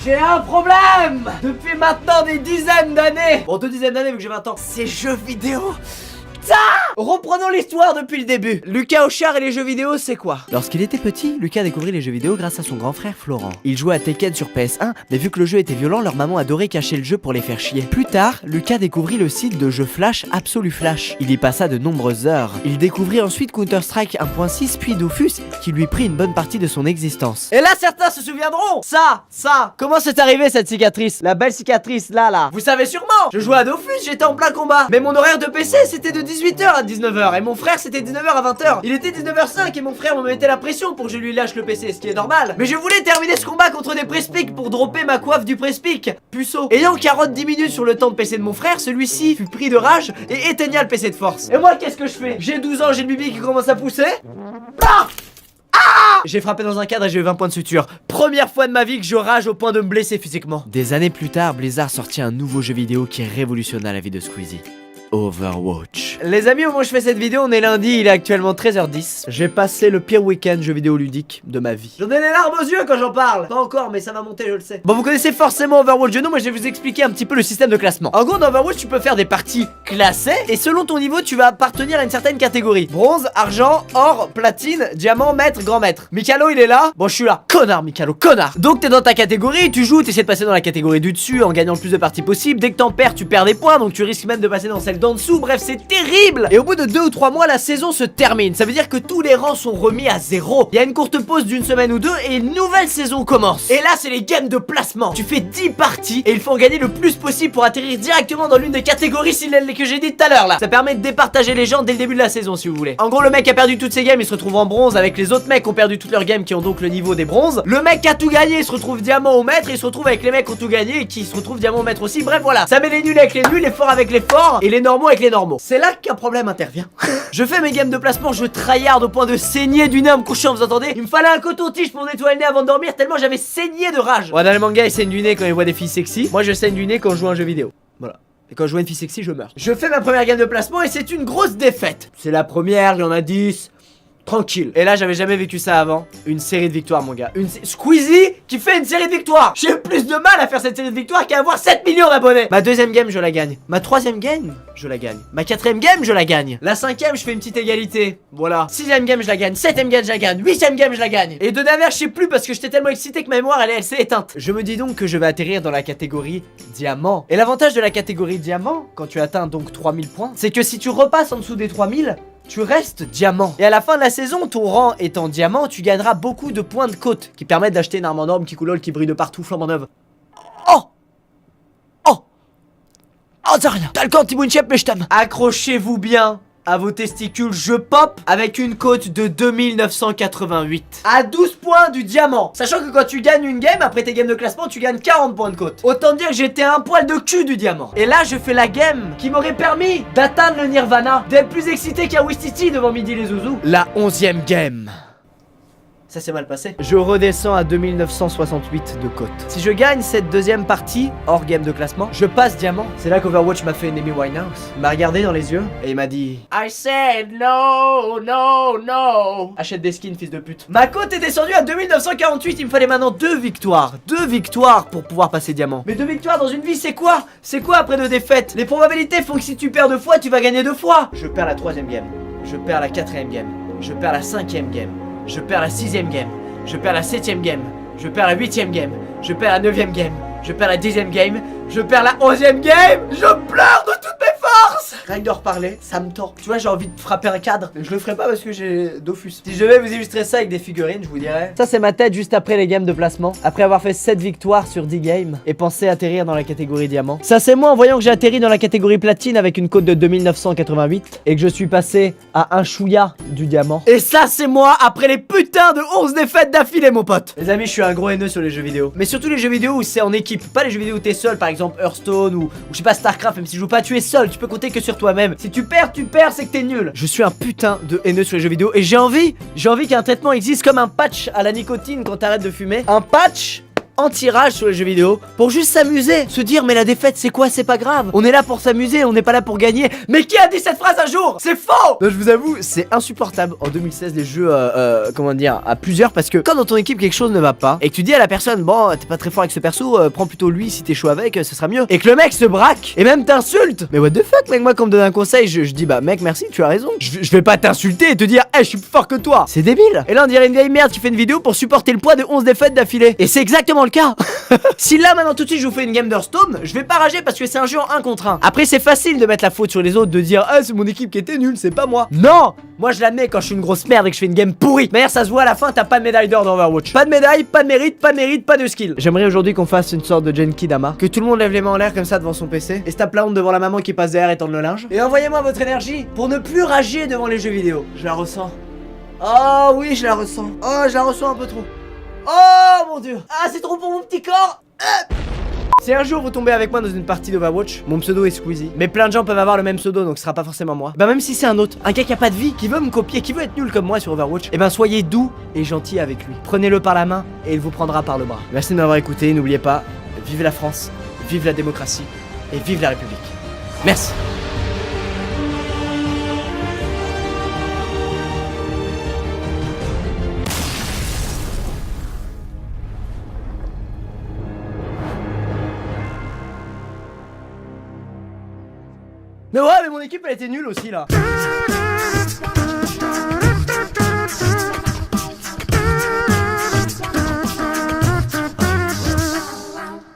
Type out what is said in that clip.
J'ai un problème depuis maintenant des dizaines d'années. Bon, 2 dizaines d'années vu que j'ai 20 ans. Ces jeux vidéo. Reprenons l'histoire depuis le début. Lucas Auchard et les jeux vidéo, c'est quoi? Lorsqu'il était petit, Lucas découvrit les jeux vidéo grâce à son grand frère Florent. Il jouait à Tekken sur PS1, mais vu que le jeu était violent, leur maman adorait cacher le jeu pour les faire chier. Plus tard, Lucas découvrit le site de jeux Flash Absolu Flash. Il y passa de nombreuses heures. Il découvrit ensuite Counter-Strike 1.6 puis Dofus, qui lui prit une bonne partie de son existence. Et là, certains se souviendront. Ça. Comment c'est arrivé cette cicatrice? La belle cicatrice là. Vous savez sûrement. Je jouais à Dofus, j'étais en plein combat. Mais mon horaire de PC, c'était de 18h à 19h et mon frère c'était 19h à 20h. Il était 19h05 et mon frère me mettait la pression pour que je lui lâche le PC, ce qui est normal. Mais je voulais terminer ce combat contre des press-pics pour dropper ma coiffe du press-pic. Puceau. Ayant carotte 10 minutes sur le temps de PC de mon frère, celui-ci fut pris de rage et éteigna le PC de force. Et moi qu'est-ce que je fais? J'ai 12 ans, j'ai le bibi qui commence à pousser. J'ai frappé dans un cadre et j'ai eu 20 points de suture. Première fois de ma vie que je rage au point de me blesser physiquement. Des années plus tard, Blizzard sortit un nouveau jeu vidéo qui révolutionna la vie de Squeezie. Overwatch. Les amis, au moment où je fais cette vidéo, on est lundi, il est actuellement 13h10. J'ai passé le pire week-end jeu vidéo ludique de ma vie. J'en ai les larmes aux yeux quand j'en parle. Pas encore, mais ça va monter, je le sais. Bon, vous connaissez forcément Overwatch de nom, moi je vais vous expliquer un petit peu le système de classement. En gros, dans Overwatch, tu peux faire des parties classées et selon ton niveau, tu vas appartenir à une certaine catégorie. Bronze, argent, or, platine, diamant, maître, grand maître. Mikalo, il est là. Bon, je suis là. Connard, Mikalo, connard. Donc, t'es dans ta catégorie, tu joues, t'essaies de passer dans la catégorie du dessus en gagnant le plus de parties possible. Dès que t'en perds, tu perds des points, donc tu risques même de passer dans celle d'en dessous. Bref, c'est terrible. Et au bout de 2 ou 3 mois, la saison se termine. Ça veut dire que tous les rangs sont remis à 0. Il y a une courte pause d'une semaine ou deux et une nouvelle saison commence. Et là, c'est les games de placement. Tu fais 10 parties et il faut en gagner le plus possible pour atterrir directement dans l'une des catégories que j'ai dit tout à l'heure là. Ça permet de départager les gens dès le début de la saison si vous voulez. En gros, le mec a perdu toutes ses games, il se retrouve en bronze avec les autres mecs qui ont perdu toutes leurs games qui ont donc le niveau des bronzes. Le mec qui a tout gagné se retrouve diamant au maître et il se retrouve avec les mecs qui ont tout gagné et qui se retrouvent diamant au maître aussi. Bref, voilà. Ça met les nuls avec les nuls, les forts avec les forts et les normaux avec les normaux. C'est là qu'un problème intervient. Je fais mes games de placement, je tryhard au point de saigner du nez en me couchant, vous entendez? Il me fallait un coton-tige pour nettoyer le nez avant de dormir tellement j'avais saigné de rage. Ouais, dans les mangas, ils saignent du nez quand ils voient des filles sexy. Moi, je saigne du nez quand je joue à un jeu vidéo. Voilà. Et quand je vois une fille sexy, je meurs. Je fais ma première game de placement et c'est une grosse défaite. C'est la première, il y en a 10. Tranquille. Et là, j'avais jamais vécu ça avant. Une série de victoires, mon gars. Squeezie qui fait une série de victoires. J'ai eu plus de mal à faire cette série de victoires qu'à avoir 7 millions d'abonnés. Ma deuxième game, je la gagne. Ma troisième game, je la gagne. Ma quatrième game, je la gagne. La cinquième, je fais une petite égalité. Voilà. Sixième game, je la gagne. Septième game, je la gagne. Huitième game, je la gagne. Et de dernière, je sais plus parce que j'étais tellement excité que ma mémoire, elle s'est éteinte. Je me dis donc que je vais atterrir dans la catégorie diamant. Et l'avantage de la catégorie diamant, quand tu atteins donc 3000 points, c'est que si tu repasses en dessous des 3000, tu restes diamant. Et à la fin de la saison, ton rang étant diamant, tu gagneras beaucoup de points de côte qui permettent d'acheter une arme en or qui coulole, qui brille de partout, flambant neuve. Oh, c'est rien. T'as le camp Timounchep, mais je t'aime. Accrochez-vous bien à vos testicules, je pop avec une cote de 2988 à 12 points du diamant. Sachant que quand tu gagnes une game, après tes games de classement, tu gagnes 40 points de cote. Autant dire que j'étais un poil de cul du diamant. Et là, je fais la game qui m'aurait permis d'atteindre le Nirvana, d'être plus excité qu'à Wistiti devant Midi les Zouzous. La 11e game. Ça s'est mal passé. Je redescends à 2968 de cote. Si je gagne cette deuxième partie, hors game de classement, je passe diamant. C'est là qu'Overwatch m'a fait une Amy Winehouse. Il m'a regardé dans les yeux et il m'a dit I said no, no, no. Achète des skins, fils de pute. Ma cote est descendue à 2948. Il me fallait maintenant 2 victoires. 2 victoires pour pouvoir passer diamant. Mais 2 victoires dans une vie, c'est quoi? C'est quoi après 2 défaites? Les probabilités font que si tu perds 2 fois, tu vas gagner 2 fois. Je perds la 3e game. Je perds la 4e game. Je perds la 5e game. Je perds la 6e game, je perds la 7e game, je perds la 8e game, je perds la 9e game, je perds la 10e game, je perds la 11e game. Je pleure de toutes mes forces. Rien que de reparler, ça me tord. Tu vois, j'ai envie de frapper un cadre. Je le ferai pas parce que j'ai Dofus. Si je vais vous illustrer ça avec des figurines, je vous dirais. Ça, c'est ma tête juste après les games de placement. Après avoir fait 7 victoires sur 10 games et pensé atterrir dans la catégorie diamant. Ça, c'est moi en voyant que j'ai atterri dans la catégorie platine avec une cote de 2988 et que je suis passé à un chouïa du diamant. Et ça, c'est moi après les putains de 11 défaites d'affilée, mon pote. Les amis, je suis un gros haineux sur les jeux vidéo. Mais surtout les jeux vidéo où c'est en équipe. Pas les jeux vidéo où t'es seul, par exemple Hearthstone ou je sais pas Starcraft. Même si je joue pas, tu es seul. Tu peux compter que sur toi-même. Si tu perds, c'est que t'es nul. Je suis un putain de haineux sur les jeux vidéo et j'ai envie qu'un traitement existe comme un patch à la nicotine quand t'arrêtes de fumer. Un patch anti-rage sur les jeux vidéo pour juste s'amuser, se dire mais la défaite c'est quoi, c'est pas grave. On est là pour s'amuser, on n'est pas là pour gagner. Mais qui a dit cette phrase un jour? C'est faux. Donc je vous avoue, c'est insupportable en 2016 les jeux comment dire, à plusieurs, parce que quand dans ton équipe quelque chose ne va pas et que tu dis à la personne bon t'es pas très fort avec ce perso, prends plutôt lui si t'es chaud avec, ce sera mieux. Et que le mec se braque et même t'insulte. Mais what the fuck mec, moi quand on me donne un conseil je dis bah mec merci, tu as raison. Je vais pas t'insulter et te dire hey je suis plus fort que toi. C'est débile. Et là on dirait une vieille merde qui fait une vidéo pour supporter le poids de 11 défaites d'affilée. Et c'est exactement le cas. Si là maintenant tout de suite je vous fais une game d'Hearthstone, je vais pas rager parce que c'est un jeu en 1 contre 1. Après c'est facile de mettre la faute sur les autres, de dire ah c'est mon équipe qui était nulle, c'est pas moi. Non, moi je l'admets quand je suis une grosse merde et que je fais une game pourrie. D'ailleurs ça se voit à la fin, t'as pas de médaille d'or dans Overwatch. Pas de médaille, pas de mérite, pas de skill. J'aimerais aujourd'hui qu'on fasse une sorte de Genki Dama, que tout le monde lève les mains en l'air comme ça devant son PC et se tape la honte devant la maman qui passe derrière et tendre le linge. Et envoyez-moi votre énergie pour ne plus rager devant les jeux vidéo. Je la ressens. Oh oui je la ressens. Oh je la ressens un peu trop. Oh mon dieu. Ah c'est trop pour mon petit corps. Si un jour vous tombez avec moi dans une partie d'Overwatch, mon pseudo est Squeezie. Mais plein de gens peuvent avoir le même pseudo, donc ce sera pas forcément moi. Bah même si c'est un autre, un gars qui a pas de vie, qui veut me copier, qui veut être nul comme moi sur Overwatch, et ben soyez doux et gentil avec lui. Prenez-le par la main et il vous prendra par le bras. Merci de m'avoir écouté, n'oubliez pas, vive la France, vive la démocratie et vive la République. Merci. Mais ouais mais mon équipe elle était nulle aussi là.